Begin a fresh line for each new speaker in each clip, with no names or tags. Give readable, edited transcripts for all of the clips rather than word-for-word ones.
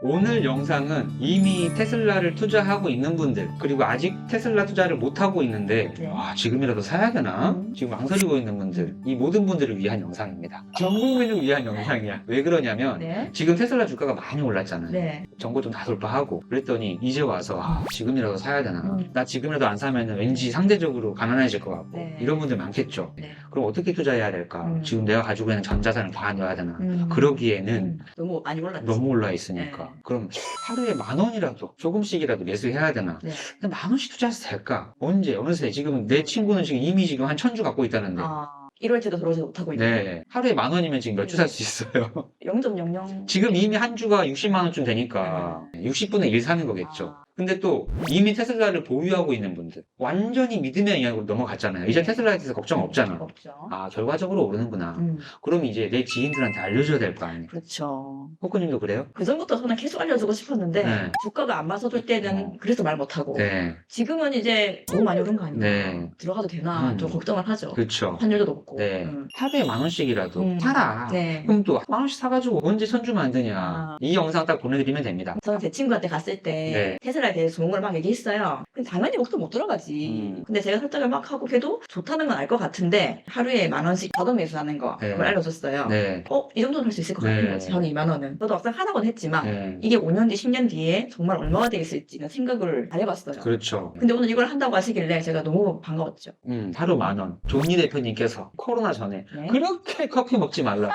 오늘 영상은 이미 테슬라를 투자하고 있는 분들, 그리고 아직 테슬라 투자를 못하고 있는데
네.
지금이라도 사야 되나? 지금 망설이고 있는 분들, 이 모든 분들을 위한 영상입니다. 전 국민을 위한 영상이야. 왜 그러냐면
네.
지금 테슬라 주가가 많이 올랐잖아요.
네.
정고 좀 다 돌파하고 그랬더니 이제 와서 지금이라도 사야 되나? 나 지금이라도 안 사면 왠지 상대적으로 가난해질 것 같고
네.
이런 분들 많겠죠.
네.
그럼 어떻게 투자해야 될까? 지금 내가 가지고 있는 전 자산을 다 넣어야 되나? 그러기에는
너무 많이 올랐지.
너무 올라 있으니까.
네.
그럼 하루에 10,000원이라도 조금씩이라도 매수해야 되나?
네.
근데 10,000원씩 투자해서 될까? 언제? 어느새 지금 내 친구는 지금 이미 지금 한 1,000주 갖고 있다는데.
1월째도 들어오지 못하고 있네.
네. 하루에 10,000원이면 지금 몇 주 살 수 있어요?
0.00.
지금 이미 한 주가 60만 원쯤 되니까 60분의 1 사는 거겠죠. 근데 또 이미 테슬라를 보유하고 있는 분들 완전히 믿음의 영역으로 넘어갔잖아요. 이제
네.
테슬라에 대해서 걱정 없잖아.
없죠.
결과적으로 오르는구나.
음.
그럼 이제 내 지인들한테 알려줘야 될 거 아니에요.
그렇죠.
호크님도 그래요?
그 전부터 저는 계속 알려주고 싶었는데
네.
주가가 안 맞서줄 때는 그래서 말 못하고
네.
지금은 이제 너무 많이 오른 거 아니에요?
네.
들어가도 되나 좀 걱정을 하죠.
그렇죠.
환율도 높고.
네. 하루에 10,000원씩이라도 사라.
네.
그럼 또 10,000원씩 사가지고 언제 선주면 안 되냐. 이 영상 딱 보내드리면 됩니다.
저는 제 친구한테 갔을 때
네.
테슬라에 대해서 좋은 걸 막 얘기했어요. 근데 당연히 목도 못 들어가지. 근데 제가 설득을 막 하고 걔도 좋다는 건 알 것 같은데 하루에 10,000원씩 저도 매수하는 거
네.
그걸 알려줬어요.
네.
이 정도는 할 수 있을 것
네.
같은 거지. 하루에 20,000원은. 저도 막상 하라고는 했지만
네.
이게 5년 뒤, 10년 뒤에 정말 얼마가 되겠을지는 생각을 안 해봤어요.
그렇죠.
근데 오늘 이걸 한다고 하시길래 제가 너무 반가웠죠.
하루 10,000원. 조니 대표님께서 코로나 전에
네.
그렇게 커피 먹지 말라고.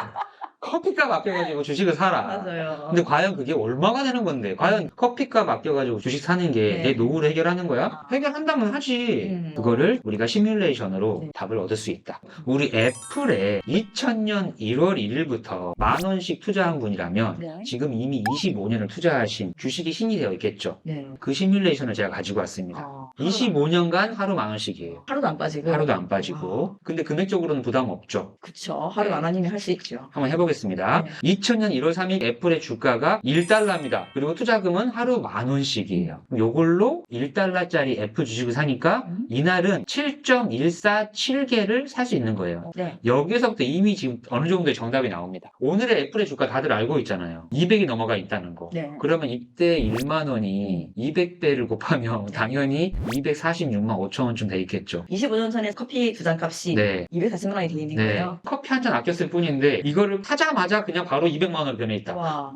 커피값 아껴가지고 주식을 사라.
맞아요.
근데 과연 그게 얼마가 되는 건데? 과연 커피값 아껴가지고 주식 사는 게
네.
내 노후를 해결하는 거야? 해결한다면 하지. 그거를 우리가 시뮬레이션으로
네.
답을 얻을 수 있다. 우리 애플에 2000년 1월 1일부터 10,000원씩 투자한 분이라면
네.
지금 이미 25년을 투자하신 주식이 신이 되어 있겠죠.
네.
그 시뮬레이션을 제가 가지고 왔습니다.
어,
25년간 하루 10,000원씩이에요.
하루도 안 빠지고.
하루도 안 빠지고. 근데 금액적으로는 부담 없죠.
그쵸. 하루
네.
10,000원이면 할 수 있죠.
한번 해보겠습니다.
네.
2000년 1월 3일 애플의 주가가 1달러입니다. 그리고 투자금은 하루 10,000원씩이에요. 요걸로 1달러짜리 애플 주식을 사니까 이날은 7.147개를 살 수 있는 거예요.
네.
여기서부터 이미 지금 어느 정도의 정답이 나옵니다. 오늘의 애플의 주가 다들 알고 있잖아요. 200이 넘어가 있다는 거.
네.
그러면 이때 1만 원이 200배를 곱하면 당연히 246만 5천 원쯤 돼 있겠죠.
25년 전에 커피 두 잔 값이
네.
240만 원이 돼 있는
네.
거예요.
커피 한 잔 아꼈을 뿐인데 이거를 사자마자 그냥 바로 200만 원으로 변해 있다.
와.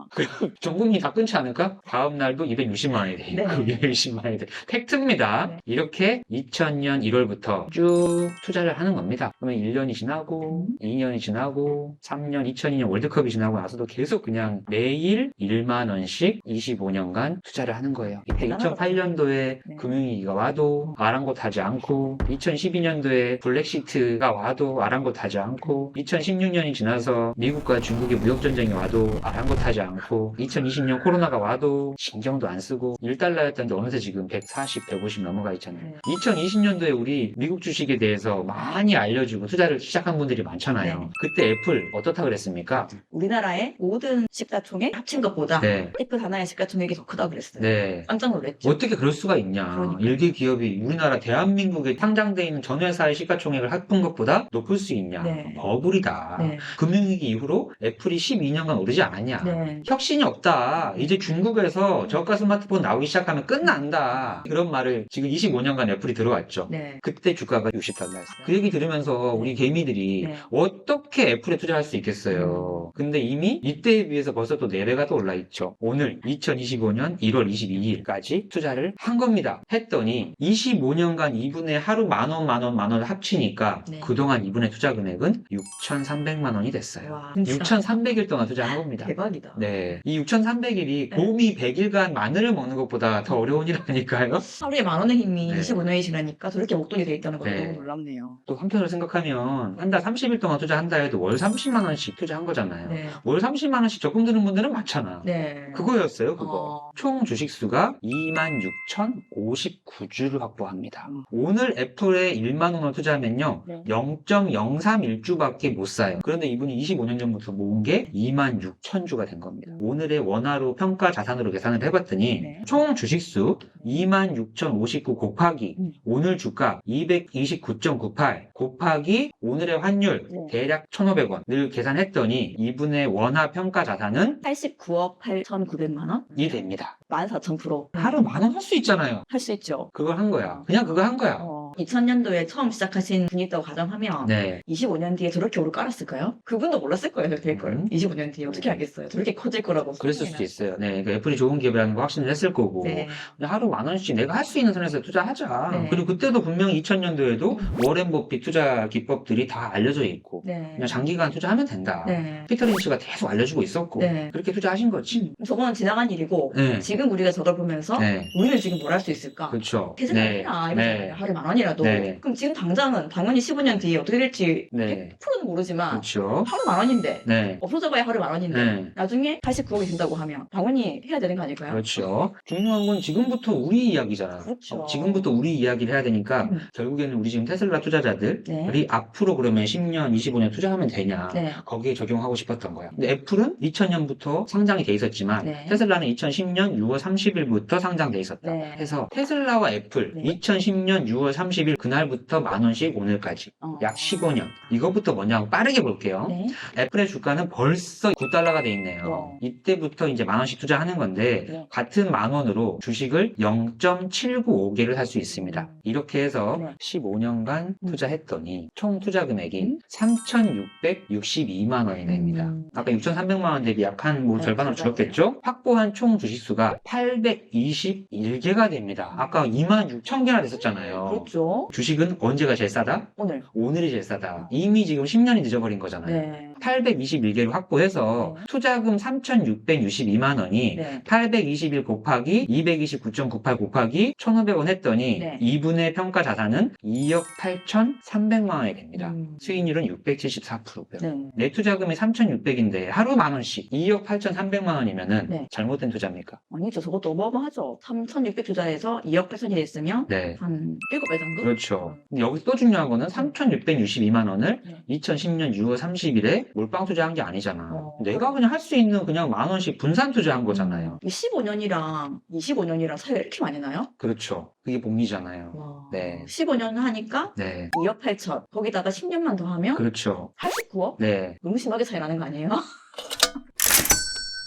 전 국민이 다 끊지 않을까? 다음 날도 260만 원이 돼 있고
네.
220만 원이 돼. 팩트입니다.
네.
이렇게 2000년 1월부터 쭉 투자를 하는 겁니다. 그러면 1년이 지나고 2년이 지나고 3년 2002년 월드컵이 지나고 나서도 계속 그냥 매일 1만 원씩 25년간 투자를 하는 거예요. 이때
대단하다.
2008년도에
네.
금융위기가 와도 아랑곳하지 않고 2012년도에 블랙시트가 와도 아랑곳하지 않고 2016년이 지나서 미국과 중국의 무역전쟁이 와도 아랑곳하지 않고 2020년 코로나가 와도 신경도 안 쓰고 1달러였던데 어느새 지금 140, 150 넘어가 있잖아요.
네.
2020년도에 우리 미국 주식에 대해서 많이 알려주고 투자를 시작한 분들이 많잖아요.
네.
그때 애플 어떻다 그랬습니까?
우리나라의 모든 시가총액 합친 것보다
네.
애플 하나의 시가총액이 더 크다고 그랬어요.
네.
깜짝 놀랐죠.
어떻게 그럴 수가 있냐.
그러니까.
일개 기업이 우리나라 대한민국에 상장되어 있는 전 회사의 시가총액을 합한 것보다 높을 수 있냐.
네.
버블이다.
네.
금융위기 이후로 애플이 12년간 오르지 않았냐.
네.
혁신이 없다. 이제 중국에서 저가 스마트폰 나오기 시작하면 끝난다. 그런 말을 지금 25년간 애플이 들어왔죠.
네.
그때 주가가 60달러였어요. 그 얘기 들으면서 우리 개미들이
네.
어떻게 애플에 투자할 수 있겠어요. 근데 이미 이때에 비해서 벌써 또 4배가 또 올라 있죠. 오늘 2025년 1월 22일까지 투자를 한 겁니다. 했더니 25년간 이분의 하루 만원을 합치니까
네.
그동안 이분의 투자 금액은 6,300만 원이 됐어요.
와,
6,300일 동안 투자한 겁니다.
대박이다.
네. 이 6,300일이
네.
곰이 100일간 마늘을 먹는 것보다 더 어려운 일 아닐까요?
하루에 10,000원의 힘이
네.
25년이 지나니까 저렇게 목돈이 돼 있다는 것도
네.
너무 놀랍네요.
또 한편으로 생각하면 한 달 30일 동안 투자한다 해도 월 30만 원씩 투자한 거잖아요.
네.
월 30만 원씩 적금 드는 분들은 많잖아.
네.
그거였어요, 그거. 총 주식수가 26,059주를 확보합니다. 오늘 애플에 1만 원을 투자하면요,
네.
0.031주밖에 못 사요. 그런데 이분이 25년 전부터 2020년부터 모은 게 26,000주가 된 겁니다. 오늘의 원화로 평가 자산으로 계산을 해봤더니
네.
총 주식수 26,059 곱하기 오늘 주가 229.98 곱하기 오늘의 환율
네.
대략 1,500원을 계산했더니 이분의 원화 평가 자산은
89억 8,900만 원?
이 됩니다.
14,000%.
하루 10,000원 할 수 있잖아요.
할 수 있죠.
그걸 한 거야. 그냥 그거 한 거야.
2000년도에 처음 시작하신 분이 있다고 가정하면
네.
25년 뒤에 저렇게 오를 깔았을까요? 그분도 몰랐을 거예요. 될 걸. 25년 뒤에 어떻게 알겠어요? 저렇게 커질 거라고.
그랬을 수도 있어요. 네. 그러니까 애플이 좋은 기업이라는 거 확신을 했을 거고.
네.
그냥 하루 10,000원씩 내가 할 수 있는 선에서 투자하자.
네.
그리고 그때도 분명히 2000년도에도 워렌 버핏 투자 기법들이 다 알려져 있고.
네.
그냥 장기간 투자하면 된다.
네.
피터 린치가 계속 알려주고 있었고.
네.
그렇게 투자하신 거지.
저거는 지나간 일이고
네.
지금 우리가 저걸 보면서
네.
우리는 지금 뭘 할 수 있을까?
그렇죠.
테슬라
네.
해라.
네.
이거잖아요. 하루에 10,000원이라도.
네.
그럼 지금 당장은 당연히 15년 뒤에 어떻게 될지
네.
100%는 모르지만
그렇죠.
하루 10,000원인데
네.
없어져봐야 하루 10,000원인데
네.
나중에 89억이 된다고 하면 당연히 해야 되는 거 아닐까요?
그렇죠. 중요한 건 지금부터 우리 이야기잖아요.
그렇죠.
지금부터 우리 이야기를 해야 되니까
음.
결국에는 우리 지금 테슬라 투자자들이
네.
앞으로 그러면 10년, 25년 투자하면 되냐.
네.
거기에 적용하고 싶었던 거야. 근데 애플은 2000년부터 상장이 돼 있었지만
네.
테슬라는 2010년 6월 30일부터 상장돼 있었다.
네.
해서 테슬라와 애플
네.
2010년 6월 30일 그날부터 10,000원씩 오늘까지 약 15년. 이것부터 먼저 빠르게 볼게요.
네.
애플의 주가는 벌써 9달러가 돼 있네요. 이때부터 이제 10,000원씩 투자하는 건데
네.
같은 10,000원으로 주식을 0.795개를 살 수 있습니다. 이렇게 해서
네.
15년간 투자했더니 총 투자 금액이 3,662만 원이 됩니다.
음.
아까 6,300만 원 대비 약 한
네,
절반으로 줄었겠죠? 확보한 총 주식수가 821개가 됩니다. 아까 26,000개나 됐었잖아요.
그렇죠.
주식은 언제가 제일 싸다?
오늘.
오늘이 제일 싸다. 이미 지금 10년이 늦어버린 거잖아요.
네.
821개를 확보해서
네.
투자금 3,662만 원이
네.
821 곱하기 229.98 곱하기 1,500원 했더니
네.
2분의 평가 자산은 2억 8,300만 원이 됩니다.
음.
수익률은 674%고요.
네.
내 투자금이 3,600인데 하루 10,000원씩 2억 8,300만 원이면은
네.
잘못된 투자입니까?
아니죠. 저것도 어마어마하죠. 3,600 투자해서 2억 8천이 됐으면
네.
한 7배 정도?
그렇죠. 근데 여기서 또 중요한 거는 3,662만 원을
네.
2010년 6월 30일에 몰빵 투자한 게 아니잖아.
어.
내가 그냥 할 수 있는 그냥 10,000원씩 분산 투자한 거잖아요.
15년이랑 25년이랑 차이가 이렇게 많이 나요?
그렇죠. 그게 복리잖아요.
와.
네.
15년 하니까
네.
2억 8천. 거기다가 10년만 더 하면
그렇죠.
89억?
네.
너무 심하게 차이 나는 거 아니에요?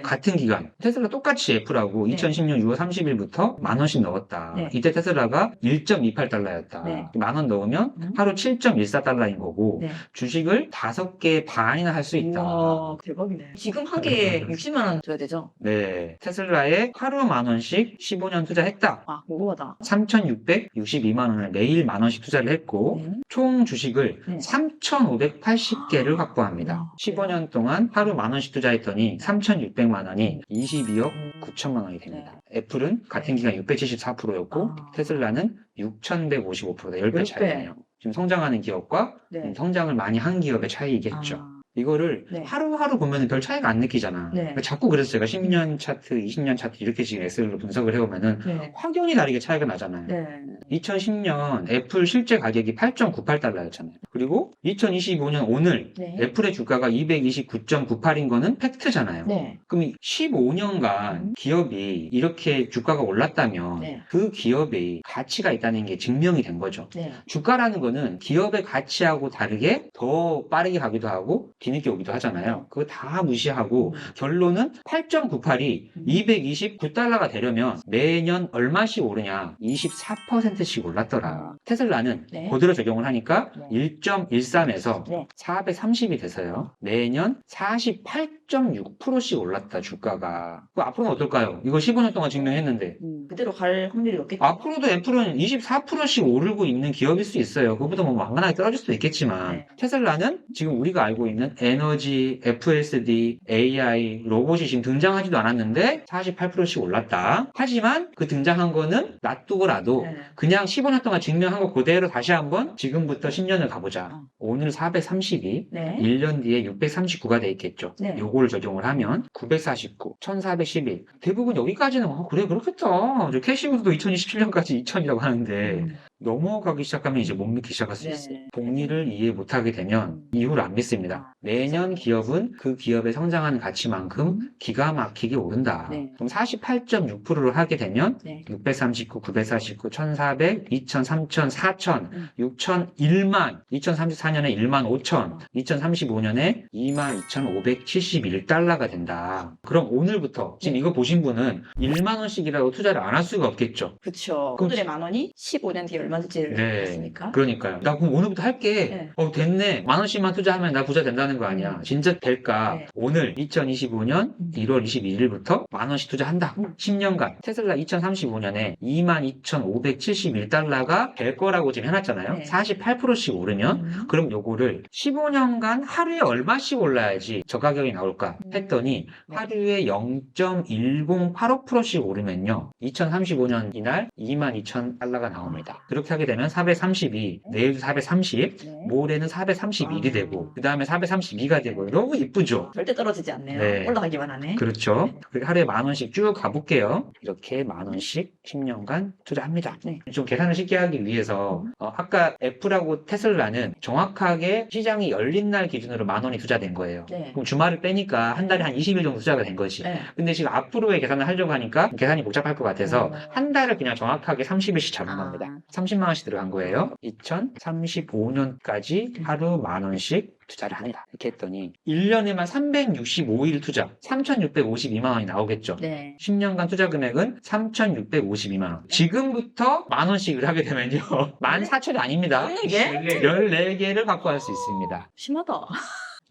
같은 기간 테슬라 똑같이 애플하고
네.
2010년 6월 30일부터 10,000원씩 넣었다.
네.
이때 테슬라가 1.28달러였다.
네.
10,000원 넣으면 하루 7.14달러인 거고
네.
주식을 5개 반이나 할 수 있다.
우와, 대박이네. 지금 한 개에 60만 원 줘야 되죠?
네. 테슬라에 하루 10,000원씩 15년 투자했다.
아, 궁금하다.
3,662만 원을 매일 10,000원씩 투자를 했고
네.
총 주식을
네.
3,580개를 확보합니다.
와.
15년 동안 하루 10,000원씩 투자했더니 3,600만 원이 22억 9천만 원이 됩니다. 애플은 같은 기간 674%였고
아.
테슬라는 6,155%다. 10배
10배.
차이네요. 지금 성장하는 기업과
네.
성장을 많이 한 기업의 차이겠죠.
아,
이거를
네.
하루하루 보면 별 차이가 안 느끼잖아.
네.
그러니까 자꾸 그래서 제가 10년 차트, 20년 차트 이렇게 지금 엑셀로 분석을 해오면은
네.
확연히 다르게 차이가 나잖아요.
네.
2010년 애플 실제 가격이 8.98달러였잖아요. 그리고 2025년 오늘
네.
애플의 주가가 229.98인 거는 팩트잖아요.
네.
그럼 15년간 기업이 이렇게 주가가 올랐다면
네.
그 기업의 가치가 있다는 게 증명이 된 거죠.
네.
주가라는 거는 기업의 가치하고 다르게 더 빠르게 가기도 하고 뒤늦게 오기도 하잖아요. 그거 다 무시하고 결론은 8.98이 229달러가 되려면 매년 얼마씩 오르냐? 24%씩 올랐더라. 테슬라는
네.
그대로 적용을 하니까
네.
1.13에서
네.
430이 돼서요. 매년 48.6%씩 올랐다, 주가가. 그 앞으로는 어떨까요? 이거 15년 동안 증명했는데.
그대로 갈 확률이 높겠죠.
앞으로도 애플은 24%씩 오르고 있는 기업일 수 있어요. 그거보다 뭐 만만하게 떨어질 수도 있겠지만
네.
테슬라는 지금 우리가 알고 있는 에너지, FSD, AI, 로봇이 지금 등장하지도 않았는데 48%씩 올랐다. 하지만 그 등장한 거는 놔두고라도
네.
그냥 15년 동안 증명한 거 그대로 다시 한번 지금부터 10년을 가보자.
어.
오늘 432,
네.
1년 뒤에 639가 돼 있겠죠.
네.
요거를 적용을 하면 949, 1411. 대부분 여기까지는 그래 그렇겠다. 캐시우드도 2027년까지 2000이라고 하는데 넘어가기 시작하면 이제 못 믿기 시작할 수
네.
있어요. 복리를 이해 못하게 되면 이후를 안 믿습니다.
아.
매년 기업은 그 기업의 성장하는 가치만큼 기가 막히게 오른다.
네.
그럼 48.6%를 하게 되면
네.
639, 949, 1400, 2000, 3000, 4000,
음.
6000, 1만, 2034년에 1만 5000, 2035년에 22,571달러가 된다. 그럼 오늘부터 지금 이거 보신 분은 1만 원씩이라고 투자를 안 할 수가 없겠죠.
그쵸.
그럼
오늘의 만 원이 15년 뒤에 얼마 될지를 알았으니까.
그러니까요. 나 그럼 오늘부터 할게.
네.
됐네. 만 원씩만 투자하면 나 부자 된다는 거 아니야. 진짜 될까?
네.
오늘 2025년 1월 22일부터 만 원씩 투자한다. 10년간. 테슬라 2035년에 22,571달러가 될 거라고 지금 해놨잖아요.
네.
48%씩 오르면 그럼 요거를 15년간 하루에 얼마씩 올라야지 저 가격이 나올까 했더니
네.
하루에 0.1085%씩 오르면요. 2035년 이날 22,000달러가 나옵니다. 그렇게 하게 되면 432, 내일 430,
네.
모레는 431이
아.
되고 그 다음에 432가 되고 너무 이쁘죠?
절대 떨어지지 않네요.
네.
올라가기만 하네.
그렇죠.
네.
그리고 하루에 만 원씩 쭉 가볼게요. 이렇게 만 원씩 10년간 투자합니다.
네.
좀 계산을 쉽게 하기 위해서 아까 애플하고 테슬라는 정확하게 시장이 열린 날 기준으로 만 원이 투자된 거예요.
네.
그럼 주말을 빼니까 한 달에 한 20일 정도 투자가 된 거지.
네.
근데 지금 앞으로의 계산을 하려고 하니까 계산이 복잡할 것 같아서
음.
한 달을 그냥 정확하게 30일씩 잡은
아.
겁니다. 30만 원씩 들어간 거예요. 2035년까지 하루 만 원씩 투자를 합니다. 이렇게 했더니 1년에만 365일 투자 3,652만 원이 나오겠죠.
네.
10년간 투자 금액은 3,652만 원. 지금부터 만 원씩을 하게 되면요. 14,000이 아닙니다.
14개?
14개를 확보할 수 있습니다.
심하다.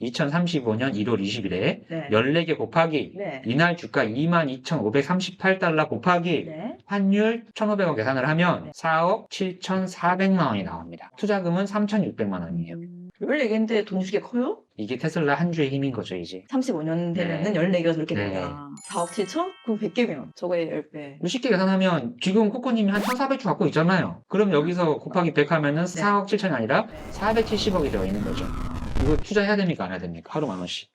2035년 1월 20일에
네.
14개 곱하기
네.
이날 주가 22,538달러 곱하기
네.
환율 1,500원 계산을 하면 4억 7,400만 원이 나옵니다. 투자금은 3,600만 원이에요.
14개인데 돈 주게 커요?
이게 테슬라 한 주의 힘인 거죠, 이제.
35년 되면은
네.
14개가 저렇게
네.
된다. 4억 7천? 그럼 100개면 저거의 10배.
쉽게 계산하면 지금 코코님이 한 1,400주 갖고 있잖아요. 그럼 여기서 곱하기 100 하면은 4억 7천이 아니라 470억이 되어 있는 거죠. 이거 투자해야 됩니까? 안 해야 됩니까? 하루 만 원씩.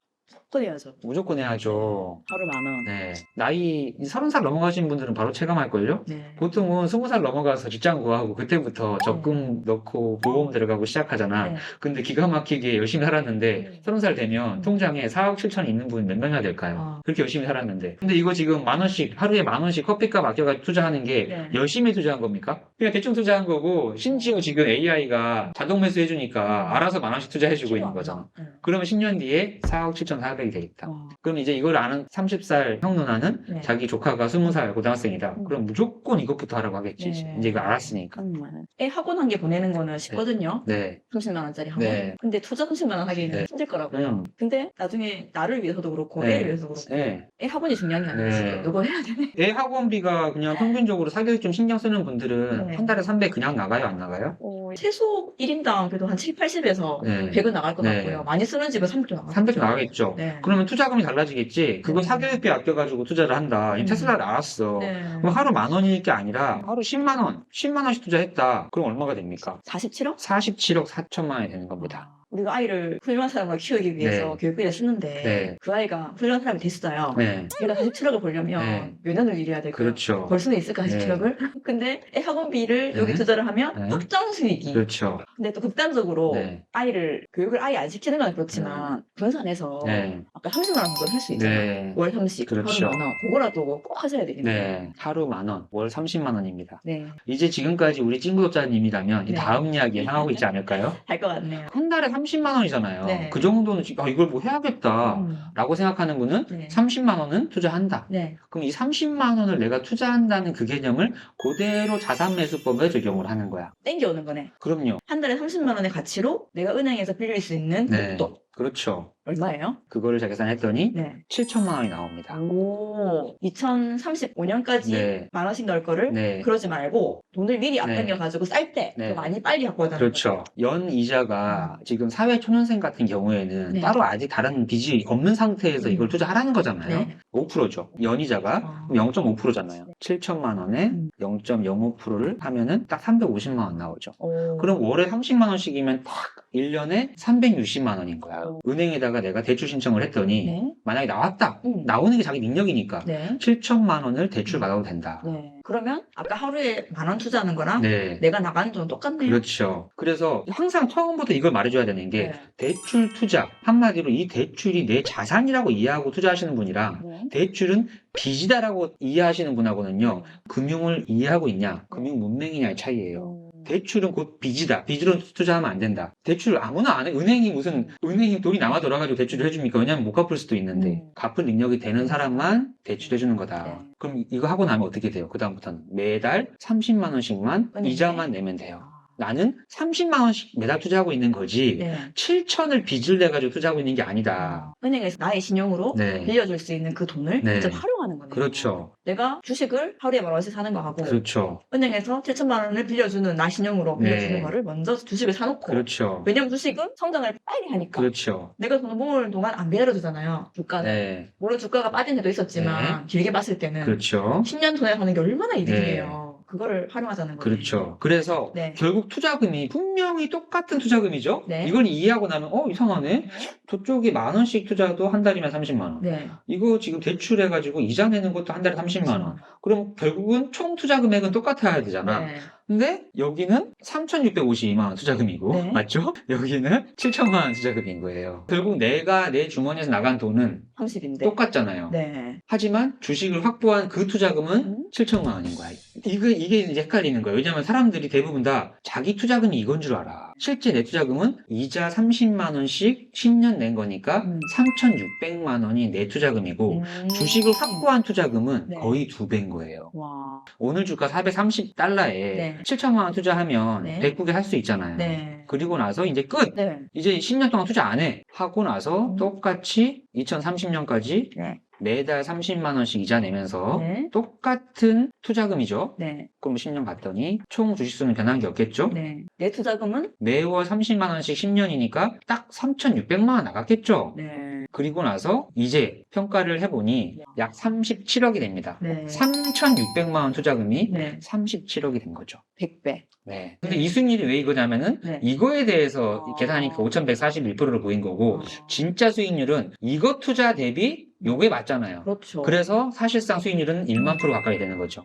또 해야죠.
무조건 해야죠.
하루 만 원.
네. 나이 30살 넘어가신 분들은 바로 체감할걸요?
네.
보통은 20살 넘어가서 직장 구하고 그때부터 적금 넣고 보험 들어가고 시작하잖아.
네.
근데 기가 막히게 열심히 살았는데 30살 되면 통장에 4억 7천이 있는 분 몇 명이나 될까요?
아.
그렇게 열심히 살았는데. 근데 이거 지금 만 원씩, 하루에 만 원씩 커피값 아껴가지고 투자하는 게
네.
열심히 투자한 겁니까? 그냥 대충 투자한 거고 심지어 지금 AI가 자동 매수해주니까 알아서 만 원씩 투자해주고 있는 거잖아.
네.
그러면 10년 뒤에 4억 7,400이 되겠다.
와.
그럼 이제 이걸 아는 30살 형 누나는
네.
자기 조카가 20살 고등학생이다. 그럼 무조건 이것부터 하라고 하겠지.
네.
이제 이거 알았으니까.
애 학원 한 개 보내는 거는 쉽거든요.
네.
30만 원짜리 학원.
네.
근데 투자 30만 원 하기는
네.
힘들 거라고요. 근데 나중에 나를 위해서도 그렇고
네.
애를 위해서도 그렇고
네.
애 학원이 중요한 게 아니지.
네.
이거 해야 되네.
애 학원비가 그냥 평균적으로 사교육 좀 신경 쓰는 분들은
네.
한 달에 300 그냥 나가요? 안 나가요?
최소 1인당 그래도 한 7, 80에서
네.
100은 나갈 것
네.
같고요. 많이 쓰는 집은 300도 나갈
300
것 같아요.
나가겠죠.
네.
그러면 투자금이 달라지겠지. 그거
네.
사교육비 아껴가지고 투자를 한다. 이 테슬라를 알았어.
네.
그럼 하루 만 원일 게 아니라 하루 10만 원, 10만 원씩 투자했다. 그럼 얼마가 됩니까?
47억?
47억 4천만 원이 되는 겁니다.
우리가 아이를 훌륭한 사람으로 키우기 위해서
네.
교육비를 쓰는데
네.
그 아이가 훌륭한 사람이 됐어요.
네.
얘가 47억을 벌려면
네.
몇 년을 일해야 될까?
그렇죠.
벌 수는 있을까
네.
47억을? 근데 애 학원비를
네.
여기 투자를 하면
네.
확정 수익이.
그렇죠.
근데 또 극단적으로
네.
아이를 교육을 아예 안 시키는 건 그렇지만 분산해서
네.
아까 30만 원 정도 할 수 있잖아요.
네.
월 30,
그렇죠.
하루 만 원. 그거라도 꼭 하셔야 되겠네요.
네. 하루 만 원, 월 30만 원입니다.
네.
이제 지금까지 우리 찐구독자님이라면 이
네.
다음 이야기에 향하고 있지 않을까요?
할 것 같네요.
한 달에 30만 원이잖아요.
네.
그 정도는 지금 이걸 뭐 해야겠다. 라고 생각하는 분은
네.
30만 원은 투자한다.
네.
그럼 이 30만 원을 내가 투자한다는 그 개념을 그대로 자산 매수법에 적용을 하는 거야.
땡겨오는 거네.
그럼요.
한 달에 30만 원의 가치로 내가 은행에서 빌릴 수 있는
네.
목돈.
그렇죠.
얼마예요?
그거를 제가 계산했더니
네.
7천만 원이 나옵니다.
오, 2035년까지
네.
만 원씩 넣을 거를
네.
그러지 말고 돈을 미리 앞당겨가지고 쌀 때
네.
많이 빨리 갖고 가자는
그렇죠. 연 이자가 지금 사회 초년생 같은 경우에는
네.
따로 아직 다른 빚이 없는 상태에서 이걸 투자하라는 거잖아요.
네.
5%죠. 연이자가 0.5%잖아요. 7천만 원에 0.05%를 하면은 딱 350만 원 나오죠.
오.
그럼 월에 30만 원씩이면 딱 1년에 360만 원인 거야. 거예요. 은행에다가 내가 대출 신청을 했더니
네.
만약에 나왔다.
음.
나오는 게 자기 능력이니까
네.
7천만 원을 대출 받아도 된다.
네. 그러면 아까 하루에 10,000원 투자하는 거랑
네.
내가 나가는 돈은 똑같네요.
그렇죠. 그래서 항상 처음부터 이걸 말해줘야 되는 게
네.
대출 투자, 한마디로 이 대출이 내 자산이라고 이해하고 투자하시는 분이랑
네.
대출은 빚이다라고 이해하시는 분하고는요, 금융을 이해하고 있냐, 금융 문맹이냐의 차이예요. 대출은 곧 빚이다. 빚으로 투자하면 안 된다. 대출 아무나 안 해. 은행이 돈이 남아 돌아가지고 대출을 해줍니까? 왜냐면 못 갚을 수도 있는데, 갚을 능력이 되는 사람만 대출해주는 거다.
네.
그럼 이거 하고 나면 어떻게 돼요? 그다음부터는 매달 30만 원씩만
은행에?
이자만 내면 돼요. 나는 30만 원씩 매달 투자하고 있는 거지,
네.
7천을 빚을 내가지고 투자하고 있는 게 아니다.
은행에서 나의 신용으로
네.
빌려줄 수 있는 그 돈을
네.
직접 활용하는 거네요.
그렇죠.
내가 주식을 하루에 10,000원씩 사는 거 하고
그렇죠.
은행에서 7천만 원을 빌려주는 나 신용으로
네.
빌려주는 거를 먼저 주식을 사놓고
그렇죠.
왜냐면 주식은 성장을 빨리 하니까
그렇죠.
내가 돈을 모을 동안 안 기다려주잖아요. 주가는.
네.
물론 주가가 빠진 데도 있었지만 길게 봤을 때는
그렇죠.
10년 전에 하는 게 얼마나 이득이에요. 그거를 활용하자는 거예요.
그렇죠. 그래서
네.
결국 투자금이 분명히 똑같은 투자금이죠.
네.
이걸 이해하고 나면 이상하네. 저쪽이 10,000원씩 투자도 한 달이면 30만 원.
네.
이거 지금 대출해가지고 이자 내는 것도 한 달에 30만 원. 그럼 결국은 총 투자 금액은 똑같아야 되잖아.
네.
근데 여기는 3,652만 원 투자금이고,
네.
맞죠? 여기는 7천만 원 투자금인 거예요. 결국 내가 내 주머니에서 나간 돈은
30인데.
똑같잖아요.
네.
하지만 주식을 확보한 그 투자금은 7천만 원인 거야. 이게 이제 헷갈리는 거예요. 왜냐면 사람들이 대부분 다 자기 투자금이 이건 줄 알아. 실제 내 투자금은 이자 30만 원씩 10년 낸 거니까 3,600만 원이 내 투자금이고, 주식을 확보한 투자금은
네.
거의 2배인 거예요.
와.
오늘 주가 430달러에
네.
7천만 원 투자하면
네.
109개 할 수 있잖아요.
네.
그리고 나서 이제 끝!
네.
이제 10년 동안 투자 안 해. 하고 나서 똑같이 2030년까지
네.
매달 30만 원씩 이자 내면서
네.
똑같은 투자금이죠.
네.
그럼 10년 갔더니 총 주식수는 변한 게 없겠죠?
네. 내 투자금은?
매월 30만 원씩 10년이니까 딱 3,600만 원 나갔겠죠?
네.
그리고 나서 이제 평가를 해보니 약 37억이 됩니다.
네.
3,600만 원 투자금이
네.
37억이 된 거죠.
100배.
네. 근데 이 수익률이 왜 이거냐면은
네.
이거에 대해서 계산하니까 5,141%를 보인 거고, 진짜 수익률은 이거 투자 대비 요게 맞잖아요.
그렇죠.
그래서 사실상 수익률은 1만 프로 가까이 되는 거죠.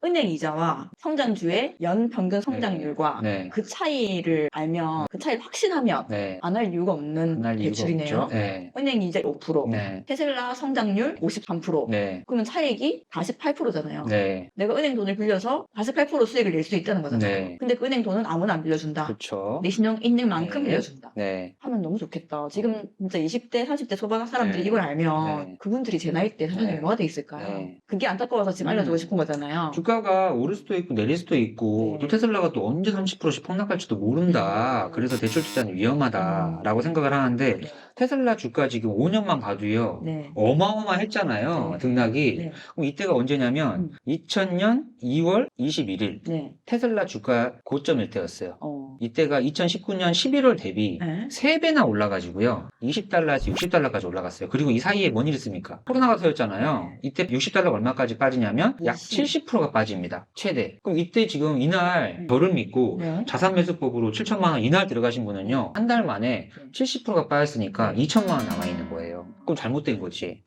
은행 이자와 성장주의 연 평균 성장률과
네.
그 차이를 알면, 그 차이를 확신하면
네.
안 할 이유가 없는
날 이유가
대출이네요.
없죠. 네.
은행 이자 5%,
네.
테슬라 성장률 53%.
네.
그러면 차익이 48%잖아요.
네.
내가 은행 돈을 빌려서 48% 수익을 낼 수 있다는 거잖아요.
네.
근데 그 은행 돈은 아무나 안 빌려준다.
그렇죠.
내 신용 있는 만큼
네.
빌려준다.
네.
하면 너무 좋겠다. 지금 진짜 20대, 30대 초반 사람들이
네.
이걸 알면
네.
그분들이 제 나이 때 사전에
네.
얼마가 돼 있을까요?
네.
그게 안타까워서 지금 알려주고 싶은 거잖아요.
주가가 오를 수도 있고 내릴 수도 있고,
네.
또 테슬라가 또 언제 30%씩 폭락할지도 모른다. 그래서 대출 투자는 위험하다라고 생각을 하는데,
네.
테슬라 주가 지금 5년만 봐도요.
네.
어마어마했잖아요.
네.
등락이.
네.
그럼 이때가 언제냐면 2000년 2월 21일
네.
테슬라 주가 고점일 때였어요.
어.
이때가 2019년 11월 대비
네.
3배나 올라가지고요. 20달러에서 60달러까지 올라갔어요. 그리고 이 사이에 뭔 일이 있습니까? 코로나가 터졌잖아요. 이때 60달러가 얼마까지 빠지냐면 약 70%가 빠집니다. 최대. 그럼 이때 지금 이날 저를 믿고
네.
자산 매수법으로 7천만 원 이날 들어가신 분은요. 한 달 만에 70%가 빠졌으니까 2천만 원 남아있는 거예요. 그럼 잘못된 거지.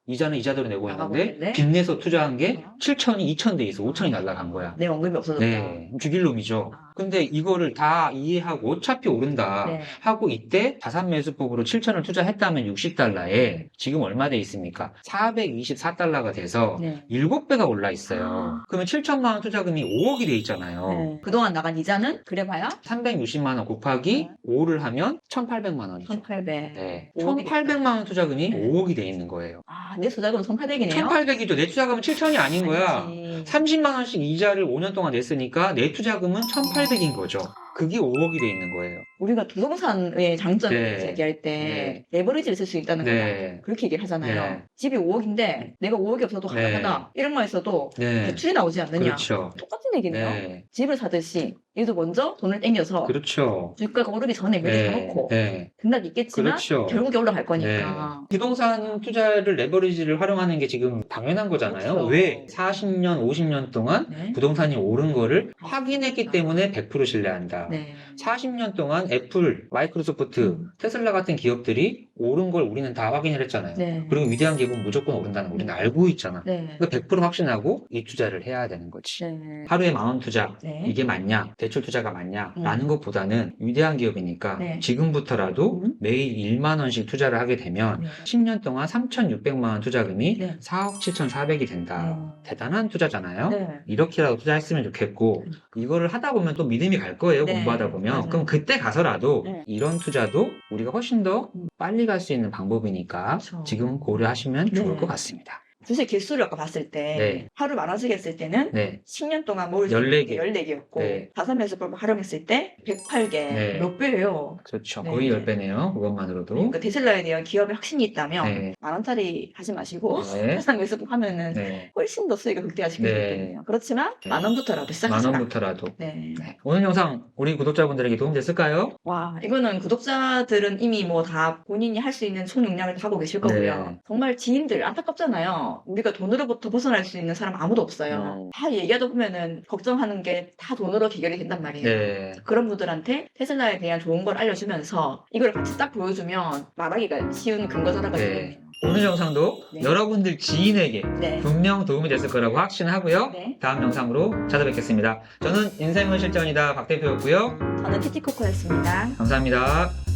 이자는 이자대로 내고 있는데
나가버렸네.
빚내서 투자한 게 7천이 2천 돼 있어. 5천이 날라간 거야.
내 원금이 없어졌다.
네, 죽일 놈이죠. 근데 이거를 다 이해하고 어차피 오른다
네.
하고 이때 자산 매수법으로 7천을 투자했다면 60달러에 지금 얼마 돼 있습니까? 424달러가 돼서
네.
7배가 올라 있어요. 그러면 7천만 원 투자금이 5억이 돼 있잖아요.
네. 그동안 나간 이자는 그래봐야
360만 원 곱하기 5를 하면 1,800만 원이죠.
1,800.
네.
5억이
1,800만 원 투자금이
네.
5억이 돼 있는 거예요.
아, 내 투자금은 1,800이네요.
1,800이죠. 내 투자금은 7천이 아닌 거야. 30만 원씩 이자를 5년 동안 냈으니까 내 투자금은 1,800인 거죠. 그게 5억이 돼 있는 거예요.
우리가 부동산의 장점을
네.
얘기할 때 레버리지를 쓸 수 있다는
네.
거다. 그렇게 얘기를 하잖아요.
네.
집이 5억인데 내가 5억이 없어도
네.
가능하다. 이런 말 있어도
네.
대출이 나오지 않느냐.
그렇죠.
똑같은 얘기네요.
네.
집을 사듯이 얘도 먼저 돈을 땡겨서
그렇죠.
주가가 오르기 전에 미리
네.
사놓고
네.
등락 있겠지만
그렇죠.
결국에 올라갈 거니까.
부동산 투자를 레버리지를 활용하는 게 지금 당연한 거잖아요.
그렇죠.
왜? 40년, 50년 동안
네.
부동산이 오른 거를 확인했기 때문에 100% 신뢰한다. 됩니다.
네.
40년 동안 애플, 마이크로소프트, 테슬라 같은 기업들이 오른 걸 우리는 다 확인을 했잖아요.
네.
그리고 위대한 기업은 무조건 오른다는 거 우리는 알고 있잖아.
네.
그러니까 100% 확신하고 이 투자를 해야 되는 거지.
네.
하루에 10,000원 투자,
네.
이게 맞냐? 대출 투자가 맞냐?
음.
라는 것보다는 위대한 기업이니까
네.
지금부터라도 매일 1만 원씩 투자를 하게 되면
네.
10년 동안 3,600만 원 투자금이
네.
4억 7,400이 된다. 대단한 투자잖아요.
네.
이렇게라도 투자했으면 좋겠고 이거를 하다 보면 또 믿음이 갈 거예요.
네.
공부하다 보면.
맞아요.
그럼 그때 가서라도
네.
이런 투자도 우리가 훨씬 더 빨리 갈 수 있는 방법이니까
그렇죠.
지금 고려하시면
네.
좋을 것 같습니다.
주식 개수를 아까 봤을 때
네.
하루 10,000원씩 했을 때는
네.
10년 동안 모을 수
14개.
있는 게 14개였고
네.
5배에서 활용했을 때 108개.
네.
몇 배예요?
그렇죠.
네.
거의 10배네요. 그것만으로도.
그러니까 테슬라에 대한 기업의 확신이 있다면
네.
10,000원짜리 하지 마시고
네.
항상 매수 하면은
네.
훨씬 더 수익을 극대화시킬 수
네.
있거든요. 그렇지만
네.
10,000원부터라도 시작하시라.
10,000원부터라도.
네.
네. 오늘 영상 우리 구독자분들에게 도움됐을까요?
와, 이거는 구독자들은 이미 뭐 다 본인이 할 수 있는 총용량을 다 하고 계실 거고요.
네.
정말 지인들 안타깝잖아요. 우리가 돈으로부터 벗어날 수 있는 사람 아무도 없어요. 다 얘기하다 보면은 걱정하는 게 다 돈으로 해결이 된단 말이에요.
네.
그런 분들한테 테슬라에 대한 좋은 걸 알려주면서 이걸 같이 딱 보여주면 말하기가 쉬운 근거 자료가
네.
되거든요.
오늘 영상도
네.
여러분들 지인에게
네.
분명 도움이 됐을 거라고 확신하고요.
네.
다음 영상으로 찾아뵙겠습니다. 저는 인생은 실전이다 박 대표였고요.
저는 티티코코였습니다.
감사합니다.